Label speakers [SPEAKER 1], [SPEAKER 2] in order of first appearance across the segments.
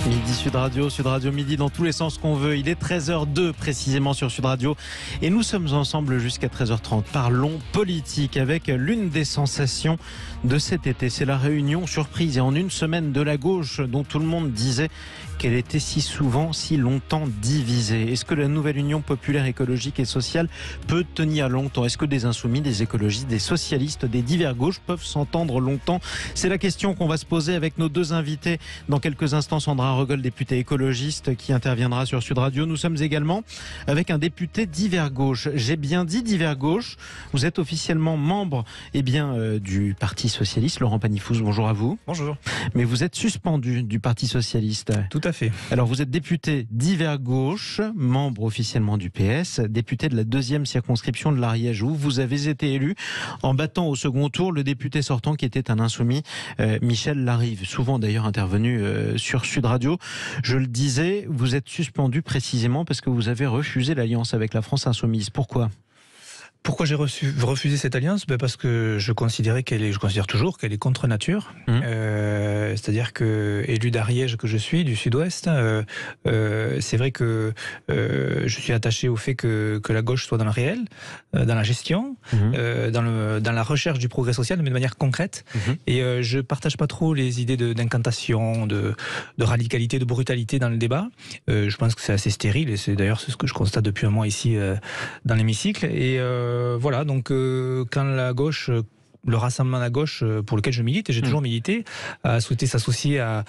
[SPEAKER 1] Midi Sud Radio Midi dans tous les sens qu'on veut. Il est 13h02 précisément sur Sud Radio et nous sommes ensemble jusqu'à 13h30. Parlons politique avec l'une des sensations de cet été. C'est la réunion surprise et en une semaine de la gauche dont tout le monde disait qu'elle était si souvent, si longtemps divisée. Est-ce que la nouvelle Union populaire écologique et sociale peut tenir longtemps? Est-ce que des insoumis, des écologistes, des socialistes, des divers gauches peuvent s'entendre longtemps? C'est la question qu'on va se poser avec nos deux invités. Dans quelques instants, Sandra Rogol, députée écologiste, qui interviendra sur Sud Radio. Nous sommes également avec un député divers gauche. J'ai bien dit divers gauche. Vous êtes officiellement membre du Parti socialiste. Laurent Panifouz, bonjour à vous.
[SPEAKER 2] Bonjour.
[SPEAKER 1] Mais vous êtes suspendu du Parti socialiste.
[SPEAKER 2] Tout à fait.
[SPEAKER 1] Alors vous êtes député divers gauche, membre officiellement du PS, député de la 2e circonscription de l'Ariège, où vous avez été élu en battant au second tour le député sortant qui était un insoumis, Michel Larive, souvent d'ailleurs intervenu sur Sud Radio. Je le disais, vous êtes suspendu précisément parce que vous avez refusé l'alliance avec la France insoumise. Pourquoi ?
[SPEAKER 2] Pourquoi j'ai refusé cette alliance? Parce que je considère toujours qu'elle est contre nature. C'est-à-dire que, élu d'Ariège que je suis, du Sud-Ouest, c'est vrai que je suis attaché au fait que la gauche soit dans le réel, dans la gestion, dans la recherche du progrès social, mais de manière concrète. Et je ne partage pas trop les idées d'incantation, de radicalité, de brutalité dans le débat. Je pense que c'est assez stérile, et c'est d'ailleurs ce que je constate depuis un mois ici dans l'hémicycle. Et voilà, donc quand la gauche, le rassemblement de la gauche pour lequel je milite, et j'ai toujours milité, a souhaité s'associer à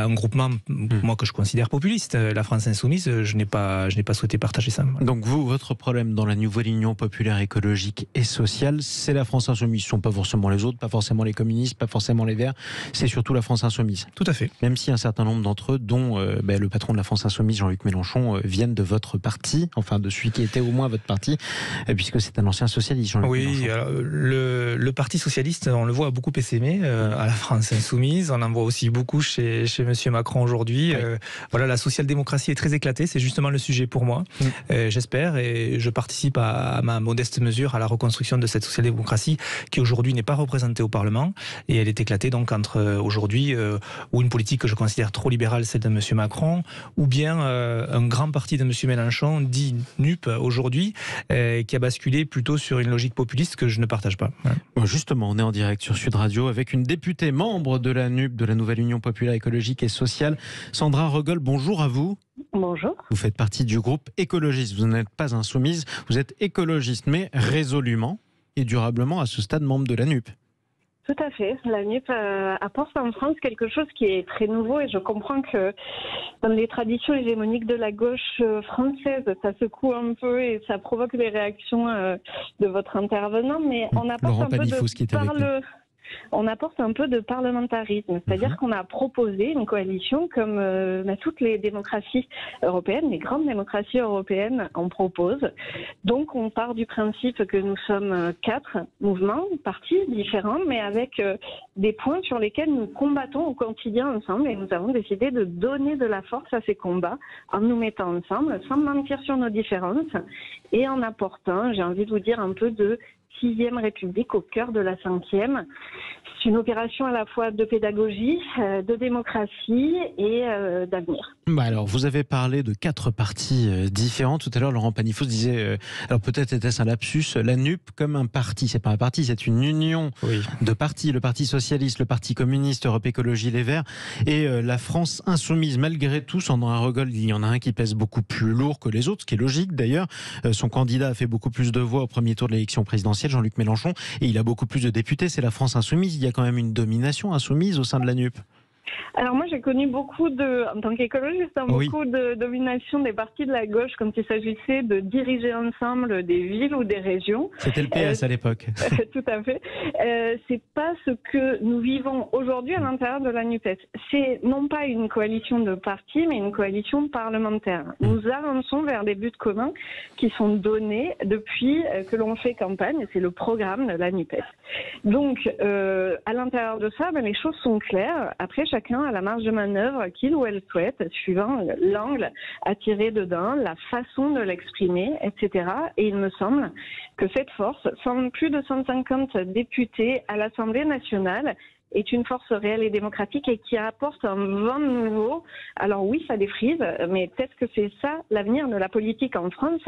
[SPEAKER 2] un groupement, moi que je considère populiste, la France Insoumise, je n'ai pas souhaité partager ça.
[SPEAKER 1] Donc vous, votre problème dans la nouvelle Union populaire écologique et sociale, c'est la France Insoumise. Ce ne sont pas forcément les autres, pas forcément les communistes, pas forcément les Verts, c'est surtout la France Insoumise.
[SPEAKER 2] Tout à fait.
[SPEAKER 1] Même si un certain nombre d'entre eux, dont le patron de la France Insoumise, Jean-Luc Mélenchon, viennent de votre parti, enfin de celui qui était au moins votre parti, puisque c'est un ancien socialiste, Jean-Luc Mélenchon.
[SPEAKER 2] Alors, le Parti socialiste, on le voit beaucoup essaimé à la France Insoumise, on en voit aussi beaucoup chez Monsieur Macron aujourd'hui. Oui. Voilà, la social-démocratie est très éclatée, c'est justement le sujet pour moi. J'espère, et je participe à ma modeste mesure à la reconstruction de cette social-démocratie qui aujourd'hui n'est pas représentée au Parlement, et elle est éclatée donc entre aujourd'hui ou une politique que je considère trop libérale, celle de Monsieur Macron, ou bien un grand parti de Monsieur Mélenchon, dit NUP aujourd'hui, qui a basculé plutôt sur une logique populiste que je ne partage pas.
[SPEAKER 1] Ouais. Justement, on est en direct sur Sud Radio avec une députée membre de la NUP, de la nouvelle Union populaire écologique et sociale. Sandra Rogol, bonjour à vous.
[SPEAKER 3] Bonjour.
[SPEAKER 1] Vous faites partie du groupe écologiste. Vous n'êtes pas insoumise, vous êtes écologiste, mais résolument et durablement à ce stade membre de la NUP.
[SPEAKER 3] Tout à fait. La NUP apporte en France quelque chose qui est très nouveau, et je comprends que dans les traditions hégémoniques de la gauche française, ça secoue un peu et ça provoque des réactions de votre intervenant, mais on apporte
[SPEAKER 1] Laurent
[SPEAKER 3] un peu
[SPEAKER 1] Panifouz qui est avec nous.
[SPEAKER 3] On apporte un peu de parlementarisme, c'est-à-dire qu'on a proposé une coalition comme toutes les démocraties européennes, les grandes démocraties européennes en proposent. Donc on part du principe que nous sommes 4 mouvements, partis différents, mais avec des points sur lesquels nous combattons au quotidien ensemble, et nous avons décidé de donner de la force à ces combats en nous mettant ensemble, sans mentir sur nos différences, et en apportant, j'ai envie de vous dire, un peu de 6e République au cœur de la 5e. C'est une opération à la fois de pédagogie, de démocratie et d'avenir.
[SPEAKER 1] Alors, vous avez parlé de 4 partis différents. Tout à l'heure, Laurent Panifouz disait, alors peut-être était-ce un lapsus, la NUP comme un parti. C'est pas un parti, c'est une union de partis. Le Parti socialiste, le Parti communiste, Europe Écologie Les Verts et la France insoumise. Malgré tout, Sandra Rogol, il y en a un qui pèse beaucoup plus lourd que les autres, ce qui est logique d'ailleurs. Son candidat a fait beaucoup plus de voix au premier tour de l'élection présidentielle, Jean-Luc Mélenchon, et il a beaucoup plus de députés. C'est la France insoumise. Il y a quand même une domination insoumise au sein de la NUP.
[SPEAKER 3] Alors moi j'ai connu en tant qu'écologiste, beaucoup de domination des partis de la gauche quand il s'agissait de diriger ensemble des villes ou des régions.
[SPEAKER 1] C'était le PS à l'époque.
[SPEAKER 3] Tout à fait. C'est pas ce que nous vivons aujourd'hui à l'intérieur de la NUPES. C'est non pas une coalition de partis, mais une coalition parlementaire. Nous avançons vers des buts communs qui sont donnés depuis que l'on fait campagne. C'est le programme de la NUPES. Donc à l'intérieur de ça, les choses sont claires. Après, chacun a la marge de manœuvre qu'il ou elle souhaite, suivant l'angle à tirer dedans, la façon de l'exprimer, etc. Et il me semble que cette force, plus de 150 députés à l'Assemblée nationale, est une force réelle et démocratique et qui apporte un vent nouveau. Alors oui, ça défrise, mais peut-être que c'est ça l'avenir de la politique en France.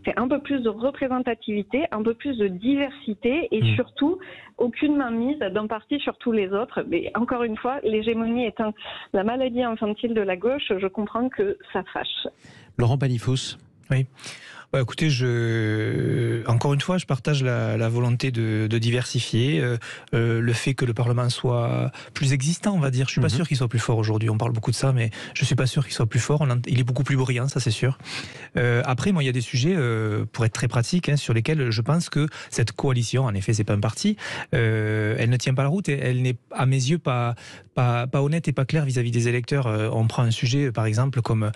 [SPEAKER 3] C'est un peu plus de représentativité, un peu plus de diversité et surtout aucune mainmise d'un parti sur tous les autres. Mais encore une fois, l'hégémonie étant la maladie infantile de la gauche, je comprends que ça fâche.
[SPEAKER 1] Laurent Panifous.
[SPEAKER 2] Oui. Ouais, écoutez, encore une fois, je partage la volonté de diversifier, le fait que le Parlement soit plus existant, on va dire. Je suis pas sûr qu'il soit plus fort aujourd'hui. On parle beaucoup de ça, mais je suis pas sûr qu'il soit plus fort. Il est beaucoup plus brillant, ça c'est sûr. Après, moi, il y a des sujets, pour être très pratique, sur lesquels je pense que cette coalition, en effet, c'est pas un parti, elle ne tient pas la route et elle n'est, à mes yeux, pas honnête et pas claire vis-à-vis des électeurs. On prend un sujet, par exemple, comme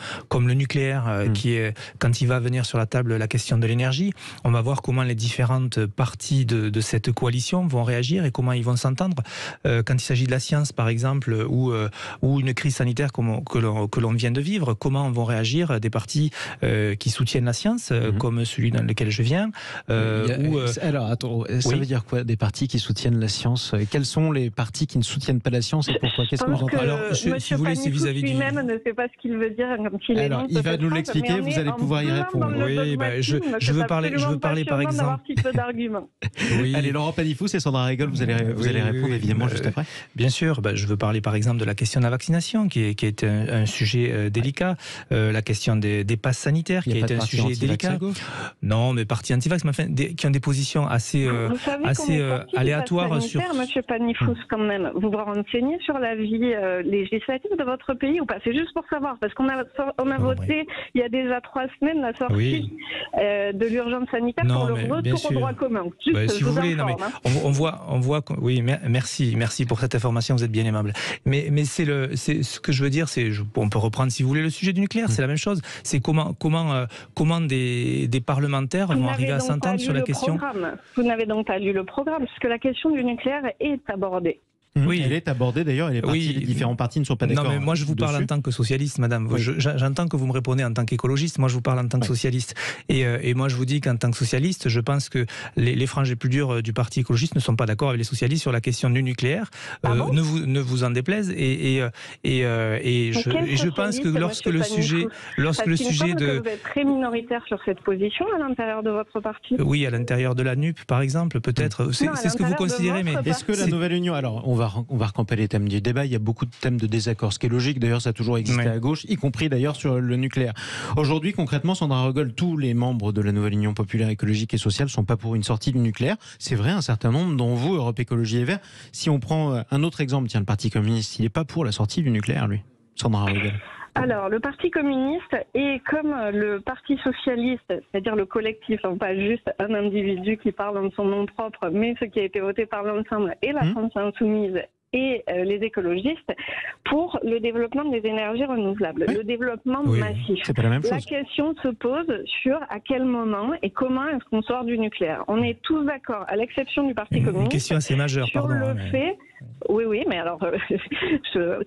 [SPEAKER 2] le nucléaire, qui est, quand il va venir sur la table, la question de l'énergie, on va voir comment les différentes parties de cette coalition vont réagir et comment ils vont s'entendre. Quand il s'agit de la science, par exemple, ou une crise sanitaire que l'on vient de vivre, comment vont réagir des partis qui soutiennent la science, comme celui dans lequel je viens.
[SPEAKER 1] Alors, attends, ça veut dire quoi, des partis qui soutiennent la science? Quels sont les partis qui ne soutiennent pas la science et pourquoi? Qu'est-ce que vous en pensez?
[SPEAKER 2] Alors, si vous voulez, c'est vis-à-vis du...
[SPEAKER 3] lui-même ne sait pas ce qu'il veut dire quand il est.
[SPEAKER 1] Alors, il va nous l'expliquer, vous allez pouvoir y répondre.
[SPEAKER 2] Oui, je veux parler par exemple.
[SPEAKER 3] Oui.
[SPEAKER 1] Allez, Laurent Panifous et Sandra Régolle, vous allez répondre évidemment juste après.
[SPEAKER 2] Bien sûr, je veux parler par exemple de la question de la vaccination, qui est un sujet délicat. La question des passes sanitaires, qui est un sujet délicat. Non, mais partis anti-vax, mais enfin, qui ont des positions assez aléatoires sur.
[SPEAKER 3] Monsieur Panifous, quand même, vous vous renseignez sur la vie législative de votre pays ou pas? C'est juste pour savoir, parce qu'on a voté il y a déjà 3 semaines la sortie de l'urgence sanitaire pour le retour au droit commun.
[SPEAKER 2] Si vous voulez, on voit. Oui, merci pour cette information, vous êtes bien aimable. Mais c'est ce que je veux dire, on peut reprendre si vous voulez le sujet du nucléaire, c'est la même chose. C'est comment des parlementaires vont arriver à s'entendre sur la question.
[SPEAKER 3] Vous n'avez donc pas lu le programme, parce que la question du nucléaire est abordée.
[SPEAKER 1] Oui, elle est abordée d'ailleurs, les différents partis ne sont pas d'accord.
[SPEAKER 2] Non, mais moi je vous parle en tant que socialiste, madame. Oui. J'entends que vous me répondez en tant qu'écologiste, moi je vous parle en tant que socialiste. Et moi je vous dis qu'en tant que socialiste, je pense que les franges les plus dures du parti écologiste ne sont pas d'accord avec les socialistes sur la question du nucléaire. Ne vous en déplaise. Et je pense que lorsque le sujet de...
[SPEAKER 3] Vous êtes très minoritaire sur cette position à l'intérieur de votre parti.
[SPEAKER 2] Oui, à l'intérieur de la NUP, par exemple, peut-être. C'est ce que vous considérez, mais...
[SPEAKER 1] Est-ce que la nouvelle union... Alors, on va recamper les thèmes du débat. Il y a beaucoup de thèmes de désaccord, ce qui est logique. D'ailleurs, ça a toujours existé à gauche, y compris d'ailleurs sur le nucléaire. Aujourd'hui, concrètement, Sandra Régolle, tous les membres de la nouvelle Union populaire écologique et sociale sont pas pour une sortie du nucléaire. C'est vrai, un certain nombre, dont vous, Europe Écologie et Verts. Si on prend un autre exemple, tiens, le Parti communiste, il n'est pas pour la sortie du nucléaire, lui. Sandra Régolle.
[SPEAKER 3] Alors, le Parti communiste est comme le Parti socialiste, c'est-à-dire le collectif, pas juste un individu qui parle en son nom propre, mais ce qui a été voté par l'ensemble et la France insoumise et les écologistes pour le développement des énergies renouvelables, le développement massif.
[SPEAKER 1] C'est pas la même chose.
[SPEAKER 3] La question se pose sur à quel moment et comment est-ce qu'on sort du nucléaire. On est tous d'accord, à l'exception du Parti communiste,
[SPEAKER 2] une question assez majeure,
[SPEAKER 3] sur le fait... Oui, mais alors,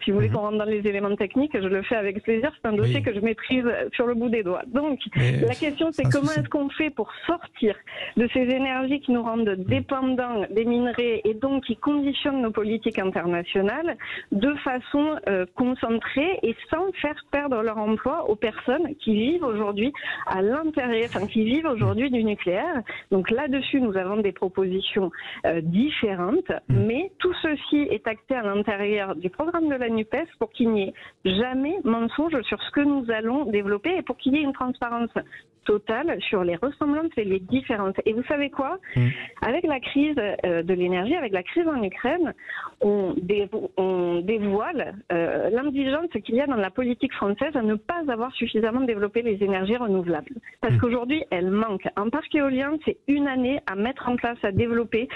[SPEAKER 3] si vous voulez qu'on rentre dans les éléments techniques, je le fais avec plaisir. C'est un dossier que je maîtrise sur le bout des doigts. Donc, la question, c'est comment est-ce qu'on fait pour sortir de ces énergies qui nous rendent dépendants des minerais et donc qui conditionnent nos politiques internationales de façon concentrée et sans faire perdre leur emploi aux personnes qui vivent aujourd'hui à l'intérieur, qui vivent aujourd'hui du nucléaire. Donc là-dessus, nous avons des propositions différentes, mais tout ceci est acté à l'intérieur du programme de la NUPES pour qu'il n'y ait jamais mensonge sur ce que nous allons développer et pour qu'il y ait une transparence totale sur les ressemblances et les différences. Et vous savez quoi ? Avec la crise de l'énergie, avec la crise en Ukraine, on dévoile l'indigence qu'il y a dans la politique française à ne pas avoir suffisamment développé les énergies renouvelables. Parce qu'aujourd'hui, elles manquent. Un parc éolien, c'est une année à mettre en place, à développer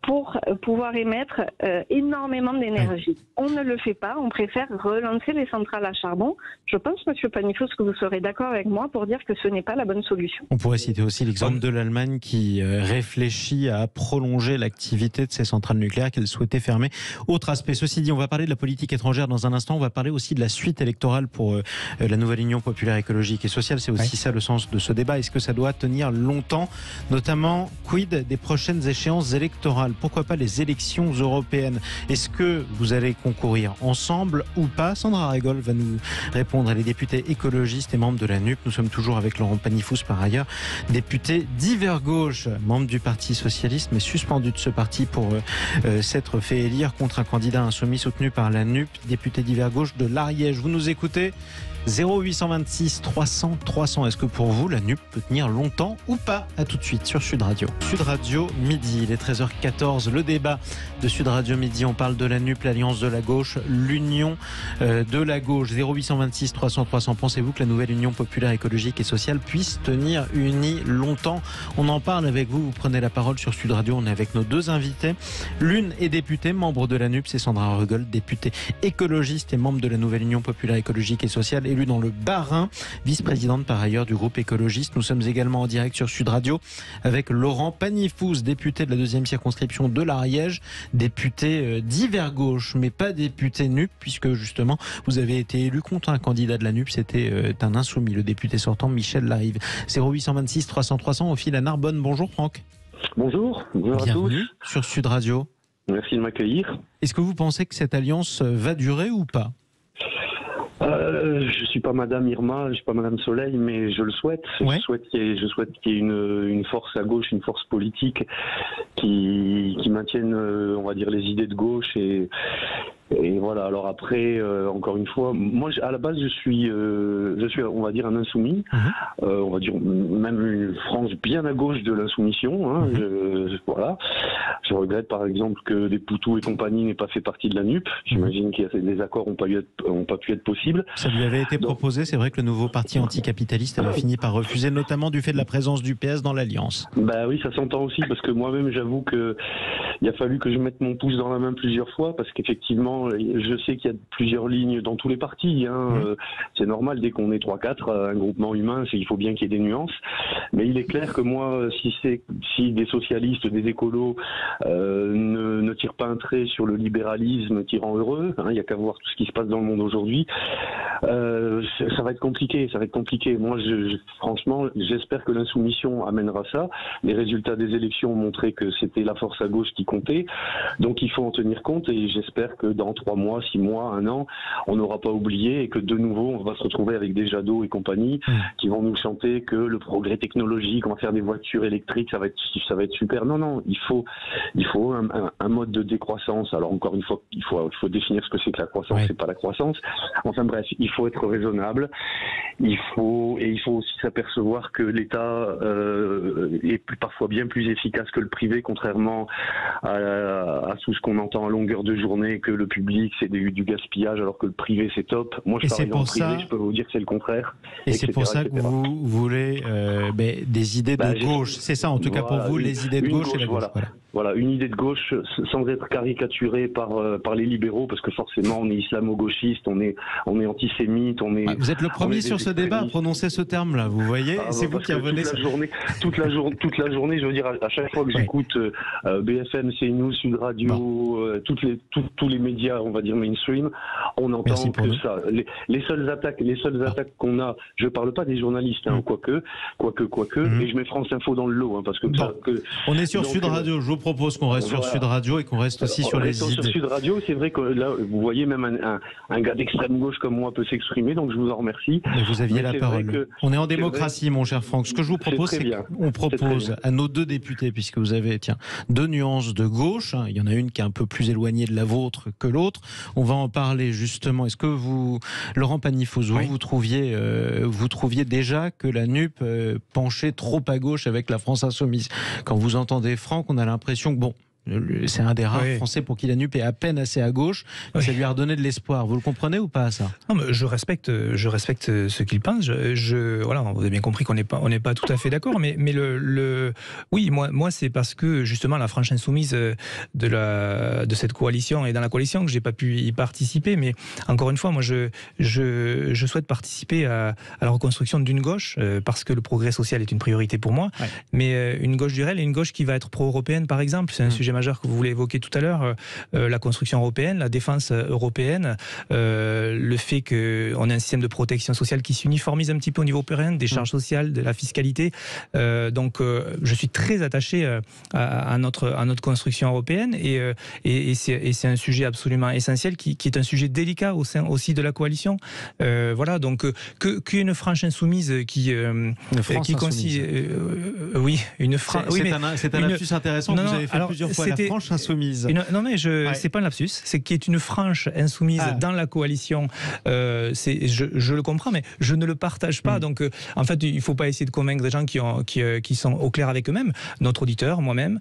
[SPEAKER 3] pour pouvoir émettre énormément d'énergie. On ne le fait pas, on préfère relancer les centrales à charbon. Je pense, Monsieur Panifous, que vous serez d'accord avec moi pour dire que ce n'est pas la bonne solution.
[SPEAKER 1] On pourrait citer aussi l'exemple de l'Allemagne qui réfléchit à prolonger l'activité de ses centrales nucléaires qu'elle souhaitait fermer. Autre aspect, ceci dit, on va parler de la politique étrangère dans un instant, on va parler aussi de la suite électorale pour la nouvelle Union populaire écologique et sociale. C'est aussi ça le sens de ce débat. Est-ce que ça doit tenir longtemps ? Notamment, quid des prochaines échéances électorales ? Pourquoi pas les élections européennes ? européenne. Est-ce que vous allez concourir ensemble ou pas? Sandra Régol va nous répondre. Elle est députée écologiste et membre de la NUP. Nous sommes toujours avec Laurent Pagny-Fous par ailleurs, député d'Hiver Gauche, membre du Parti Socialiste, mais suspendu de ce parti pour s'être fait élire contre un candidat insoumis soutenu par la NUP, député d'Hiver Gauche de l'Ariège. Vous nous écoutez 0826 300 300. Est-ce que pour vous, la NUP peut tenir longtemps ou pas? À tout de suite sur Sud Radio. Sud Radio Midi, il est 13h14. Le débat de Sud Radio Midi, on parle de la NUP, l'Alliance de la gauche, l'Union de la gauche. 0826 300 300. Pensez-vous que la nouvelle Union populaire écologique et sociale puisse tenir unie longtemps? On en parle avec vous. Vous prenez la parole sur Sud Radio. On est avec nos deux invités. L'une est députée, membre de la NUP, c'est Sandra Régol, députée écologiste et membre de la nouvelle Union populaire écologique et sociale, élue dans le Bas-Rhin, vice-présidente par ailleurs du groupe écologiste. Nous sommes également en direct sur Sud Radio avec Laurent Pagny-Fous, député de la 2e circonscription de l'Ariège, député d'Hiver Gauche, mais pas député NUP, puisque justement vous avez été élu contre un candidat de la NUP, c'était un insoumis, le député sortant Michel Larive. 0826 300 300 au fil à Narbonne. Bonjour Franck.
[SPEAKER 4] Bonjour, bonjour
[SPEAKER 1] Bienvenue
[SPEAKER 4] à tous.
[SPEAKER 1] Sur Sud Radio.
[SPEAKER 4] Merci de m'accueillir.
[SPEAKER 1] Est-ce que vous pensez que cette alliance va durer ou pas?
[SPEAKER 4] Je suis pas Madame Irma, je suis pas Madame Soleil, mais je le souhaite.
[SPEAKER 1] Ouais.
[SPEAKER 4] Je souhaite qu'il y ait une force à gauche, une force politique qui maintienne, on va dire, les idées de gauche et voilà. Alors après, encore une fois, moi à la base je suis, on va dire, un insoumis, on va dire même une frange bien à gauche de l'insoumission. Hein, voilà. Je regrette par exemple que des Poutou et compagnie n'aient pas fait partie de la NUP. J'imagine que des accords n'ont pas pu être possibles.
[SPEAKER 1] Ça lui avait été proposé. C'est vrai que le nouveau parti anticapitaliste avait fini par refuser, notamment du fait de la présence du PS dans l'alliance.
[SPEAKER 4] Bah oui, ça s'entend aussi parce que moi-même j'avoue que il a fallu que je mette mon pouce dans la main plusieurs fois parce qu'effectivement, je sais qu'il y a plusieurs lignes dans tous les partis. Hein. C'est normal, dès qu'on est 3-4, un groupement humain, il faut bien qu'il y ait des nuances. Mais il est clair que moi, si des socialistes, des écolos ne tirent pas un trait sur le libéralisme qui rend heureux, hein, il n'y a qu'à voir tout ce qui se passe dans le monde aujourd'hui, ça va être compliqué. Moi, franchement, j'espère que l'insoumission amènera ça. Les résultats des élections ont montré que c'était la force à gauche qui comptait. Donc il faut en tenir compte et j'espère que dans 3 mois, 6 mois, 1 an, on n'aura pas oublié et que de nouveau, on va se retrouver avec des Jadot et compagnie qui vont nous chanter que le progrès technologique, on va faire des voitures électriques, ça va être super. Non, il faut un mode de décroissance. Alors encore une fois, il faut définir ce que c'est que la croissance, c'est pas la croissance. Enfin bref, il faut être raisonnable. Il faut aussi s'apercevoir que l'État est parfois bien plus efficace que le privé, contrairement à tout ce qu'on entend à longueur de journée, que le public c'est du gaspillage alors que le privé c'est top. Moi je travaille dans le privé, je peux vous dire que c'est le contraire.
[SPEAKER 1] Et c'est pour ça que vous voulez des idées de gauche. C'est ça en tout cas pour vous, les idées de gauche et la gauche.
[SPEAKER 4] Voilà, une idée de gauche sans être caricaturée par les libéraux, parce que forcément on est islamo-gauchiste, on est antisémite,
[SPEAKER 1] vous êtes le premier sur ce débat à prononcer ce terme-là, vous voyez, c'est vous qui revenez
[SPEAKER 4] toute la journée, je veux dire, à chaque fois que j'écoute BFM, CNews, Sud Radio, tous les médias, on va dire mainstream, on entend que ça. Les seules attaques qu'on a, je parle pas des journalistes, hein, quoique, et je mets France Info dans le lot, hein, parce que
[SPEAKER 1] on est sur Sud Radio. Je vous propose qu'on reste sur Sud Radio et qu'on reste aussi sur les idées.
[SPEAKER 4] Sur Sud Radio, c'est vrai que là, vous voyez, même un gars d'extrême gauche comme moi peut s'exprimer, donc je vous en remercie.
[SPEAKER 1] Mais vous aviez la parole. On est en démocratie, mon cher Franck. Ce que je vous propose, c'est qu'on propose à nos deux députés, puisque vous avez, 2 nuances de gauche, hein, il y en a une qui est un peu plus éloignée de la vôtre que l'autre. On va en parler justement. Est-ce que vous, Laurent Pagny-Fous, vous trouviez déjà que la NUP penchait trop à gauche avec la France insoumise? Quand vous entendez Franck, on a l'impression que c'est un des rares Français pour qui la NUP est à peine assez à gauche. Ça lui a redonné de l'espoir. Vous le comprenez ou pas, ça?
[SPEAKER 2] Non, mais je respecte ce qu'il pense. Voilà, vous avez bien compris qu'on n'est pas tout à fait d'accord. Mais oui, moi c'est parce que justement la frange insoumise de cette coalition et dans la coalition que j'ai pas pu y participer. Mais encore une fois, moi je souhaite participer à la reconstruction d'une gauche parce que le progrès social est une priorité pour moi. Mais une gauche du réel et une gauche qui va être pro-européenne, par exemple, c'est un sujet majeurs que vous voulez évoquer tout à l'heure, la construction européenne, la défense européenne, le fait qu'on ait un système de protection sociale qui s'uniformise un petit peu au niveau européen, des charges sociales, de la fiscalité. Donc je suis très attaché à notre construction européenne et c'est un sujet absolument essentiel qui est un sujet délicat au sein aussi de la coalition. Voilà, donc qu'il y ait une frange insoumise qui oui, une frange.
[SPEAKER 1] C'est un lapsus intéressant que vous avez fait plusieurs fois, la frange insoumise.
[SPEAKER 2] Non mais c'est pas un lapsus, c'est qu'il y ait une frange insoumise dans la coalition. Je le comprends, mais je ne le partage pas. Donc en fait, il ne faut pas essayer de convaincre des gens qui sont au clair avec eux-mêmes. Notre auditeur, moi-même,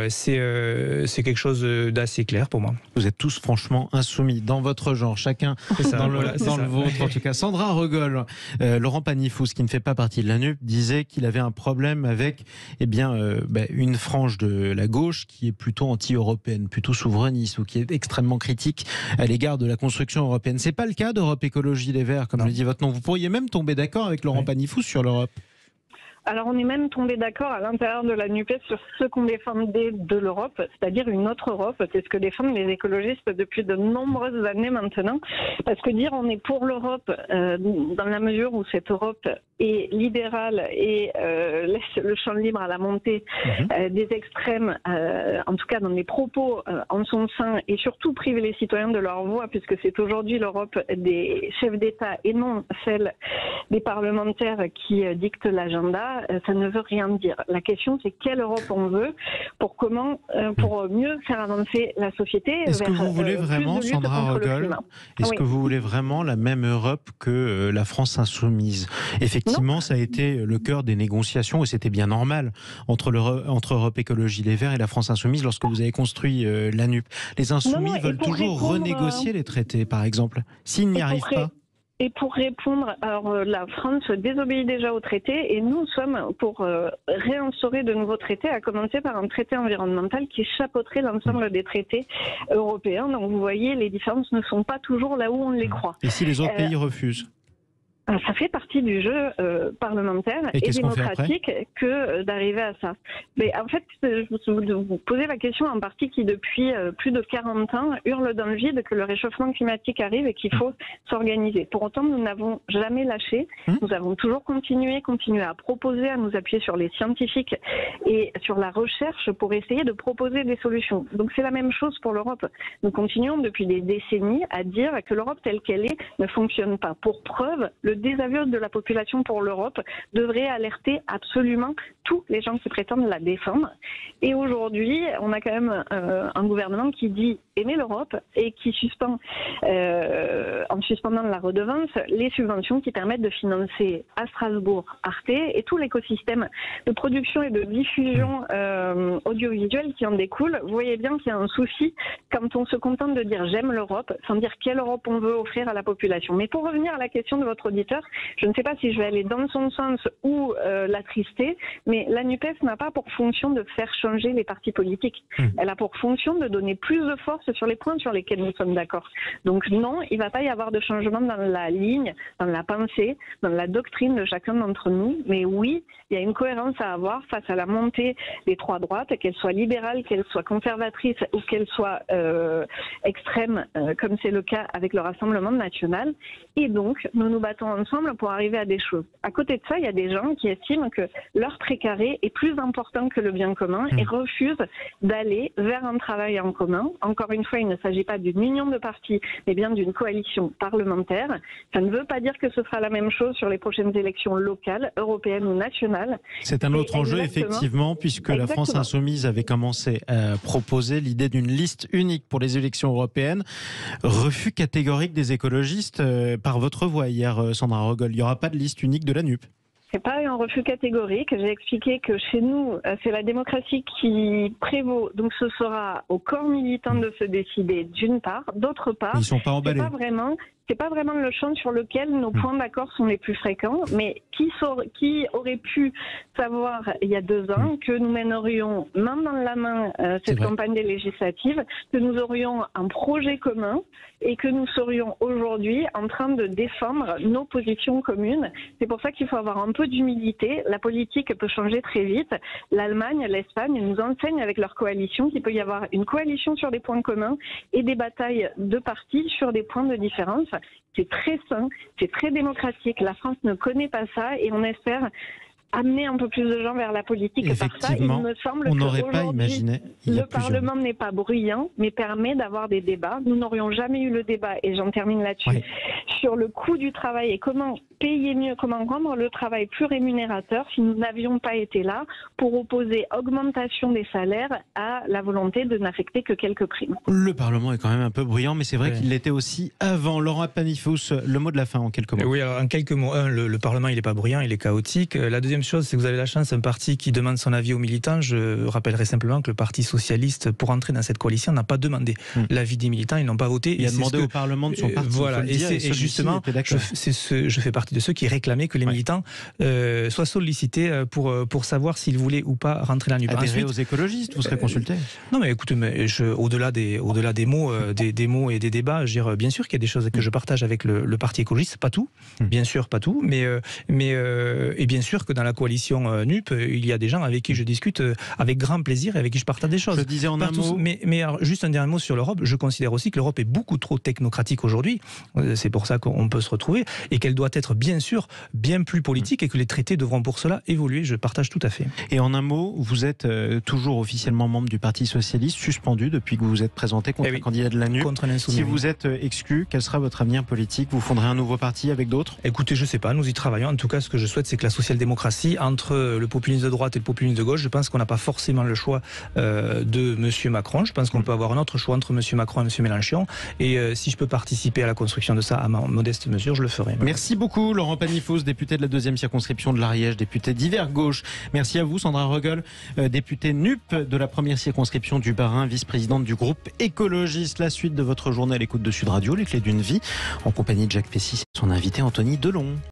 [SPEAKER 2] c'est quelque chose d'assez clair pour moi.
[SPEAKER 1] Vous êtes tous franchement insoumis dans votre genre, chacun dans le vôtre en tout cas. Sandra Rogol, Laurent Pagny-Fous, qui ne fait pas partie de la NUP, disait qu'il avait un problème avec une frange de la gauche qui est plutôt anti-européenne, plutôt souverainiste ou qui est extrêmement critique à l'égard de la construction européenne. C'est pas le cas d'Europe Écologie Les Verts, comme le dit votre nom. Vous pourriez même tomber d'accord avec Laurent Pagny-Fous sur l'Europe.
[SPEAKER 3] Alors on est même tombé d'accord à l'intérieur de la NUPES sur ce qu'on défendait de l'Europe, c'est-à-dire une autre Europe. C'est ce que défendent les écologistes depuis de nombreuses années maintenant. Parce que dire on est pour l'Europe dans la mesure où cette Europe est libérale et laisse le champ libre à la montée des extrêmes, en tout cas dans les propos en son sein, et surtout priver les citoyens de leur voix, puisque c'est aujourd'hui l'Europe des chefs d'État et non celle des parlementaires qui dictent l'agenda. Ça ne veut rien dire. La question, c'est quelle Europe on veut pour mieux faire avancer la société.
[SPEAKER 1] Est-ce que vous voulez vraiment, Sandra Rogol, que vous voulez vraiment la même Europe que la France insoumise? Effectivement, ça a été le cœur des négociations et c'était bien normal entre Europe Écologie Les Verts et la France insoumise lorsque vous avez construit la NUP. Les insoumis veulent toujours renégocier les traités, par exemple. S'ils n'y arrivent pas.
[SPEAKER 3] Et pour répondre, alors la France désobéit déjà aux traités et nous sommes pour réinstaurer de nouveaux traités, à commencer par un traité environnemental qui chapeauterait l'ensemble des traités européens. Donc vous voyez, les différences ne sont pas toujours là où on les croit.
[SPEAKER 1] Et si les autres pays refusent?
[SPEAKER 3] Ça fait partie du jeu parlementaire et démocratique que d'arriver à ça. Mais en fait, vous posez la question à un parti qui, depuis plus de 40 ans, hurle dans le vide que le réchauffement climatique arrive et qu'il faut s'organiser. Pour autant, nous n'avons jamais lâché. Nous avons toujours continué à proposer, à nous appuyer sur les scientifiques et sur la recherche pour essayer de proposer des solutions. Donc c'est la même chose pour l'Europe. Nous continuons depuis des décennies à dire que l'Europe telle qu'elle est ne fonctionne pas. Pour preuve, le désaveu de la population pour l'Europe devrait alerter absolument tous les gens qui prétendent la défendre. Et aujourd'hui, on a quand même un gouvernement qui dit aimer l'Europe et qui suspend, en suspendant la redevance, les subventions qui permettent de financer à Strasbourg Arte et tout l'écosystème de production et de diffusion audiovisuelle qui en découle. Vous voyez bien qu'il y a un souci quand on se contente de dire j'aime l'Europe sans dire quelle Europe on veut offrir à la population. Mais pour revenir à la question de votre auditeur, je ne sais pas si je vais aller dans son sens ou l'attrister, mais la NUPES n'a pas pour fonction de faire changer les partis politiques. Elle a pour fonction de donner plus de force sur les points sur lesquels nous sommes d'accord. Donc non, il ne va pas y avoir de changement dans la ligne, dans la pensée, dans la doctrine de chacun d'entre nous, mais oui, il y a une cohérence à avoir face à la montée des trois droites, qu'elles soient libérales, qu'elles soient conservatrices ou qu'elles soient extrêmes, comme c'est le cas avec le Rassemblement national. Et donc, nous nous battons ensemble pour arriver à des choses. À côté de ça, il y a des gens qui estiment que leur précaré est plus important que le bien commun et refusent d'aller vers un travail en commun. Encore une fois, il ne s'agit pas d'une union de partis, mais bien d'une coalition parlementaire. Ça ne veut pas dire que ce sera la même chose sur les prochaines élections locales, européennes ou nationales.
[SPEAKER 1] C'est un autre enjeu, effectivement, puisque la France insoumise avait commencé à proposer l'idée d'une liste unique pour les élections européennes. Refus catégorique des écologistes par votre voix hier, Sandra Rogol. Il n'y aura pas de liste unique de la NUP.
[SPEAKER 3] C'est pas un refus catégorique. J'ai expliqué que chez nous, c'est la démocratie qui prévaut. Donc ce sera au corps militant de se décider d'une part. D'autre part,
[SPEAKER 1] ils sont pas emballés.
[SPEAKER 3] c'est pas vraiment le champ sur lequel nos points d'accord sont les plus fréquents, mais qui aurait pu savoir il y a 2 ans que nous mènerions main dans la main cette campagne des législatives, que nous aurions un projet commun et que nous serions aujourd'hui en train de défendre nos positions communes. C'est pour ça qu'il faut avoir un peu d'humilité. La politique peut changer très vite. L'Allemagne, l'Espagne nous enseignent avec leur coalition qu'il peut y avoir une coalition sur des points communs et des batailles de partis sur des points de différence. C'est très sain, c'est très démocratique. La France ne connaît pas ça et on espère amener un peu plus de gens vers la politique par ça. Il me semble
[SPEAKER 1] on n'aurait pas imaginé.
[SPEAKER 3] Le Parlement n'est pas bruyant, mais permet d'avoir des débats. Nous n'aurions jamais eu le débat, et j'en termine là-dessus, sur le coût du travail et comment payer mieux, comment rendre le travail plus rémunérateur si nous n'avions pas été là pour opposer augmentation des salaires à la volonté de n'affecter que quelques primes.
[SPEAKER 1] Le Parlement est quand même un peu bruyant, mais c'est vrai qu'il l'était aussi avant. Laurent Eppanifous, le mot de la fin en quelques mots.
[SPEAKER 2] Oui, alors en quelques mots. Le Parlement, il n'est pas bruyant, il est chaotique. La deuxième chose, c'est que vous avez la chance, un parti qui demande son avis aux militants. Je rappellerai simplement que le Parti socialiste, pour entrer dans cette coalition, n'a pas demandé l'avis des militants, ils n'ont pas voté.
[SPEAKER 1] Il a demandé au Parlement de son parti.
[SPEAKER 2] Voilà, et justement, je fais partie de ceux qui réclamaient que les militants soient sollicités pour savoir s'ils voulaient ou pas rentrer dans la NUPES.
[SPEAKER 1] Adhérer aux écologistes, vous serez consulté.
[SPEAKER 2] Non, mais écoutez, au-delà des mots, des mots et des débats, je veux dire, bien sûr qu'il y a des choses que je partage avec le Parti écologiste, pas tout, bien sûr, pas tout, mais et bien sûr que dans la coalition NUP, il y a des gens avec qui je discute avec grand plaisir et avec qui je partage des choses.
[SPEAKER 1] Je disais en un mot.
[SPEAKER 2] Mais alors, juste un dernier mot sur l'Europe. Je considère aussi que l'Europe est beaucoup trop technocratique aujourd'hui. C'est pour ça qu'on peut se retrouver et qu'elle doit être bien sûr bien plus politique et que les traités devront pour cela évoluer. Je partage tout à fait.
[SPEAKER 1] Et en un mot, vous êtes toujours officiellement membre du Parti socialiste, suspendu depuis que vous vous êtes présenté contre un candidat de la NUP. Si vous êtes exclu, quel sera votre avenir politique? Vous fonderez un nouveau parti avec d'autres?
[SPEAKER 2] Écoutez, je sais pas, nous y travaillons. En tout cas, ce que je souhaite, c'est que la social-démocratie, entre le populisme de droite et le populisme de gauche, je pense qu'on n'a pas forcément le choix de M. Macron. Je pense qu'on peut avoir un autre choix entre M. Macron et M. Mélenchon. Et si je peux participer à la construction de ça à ma modeste mesure, je le ferai.
[SPEAKER 1] Merci beaucoup, Laurent Eppanifous, député de la 2e circonscription de l'Ariège, député d'Hiver Gauche. Merci à vous, Sandra Rogol, députée NUP de la 1re circonscription du Bas-Rhin, vice-présidente du groupe écologiste. La suite de votre journée à l'écoute de Sud Radio, les clés d'une vie, en compagnie de Jacques Pessy, son invité Anthony Delon.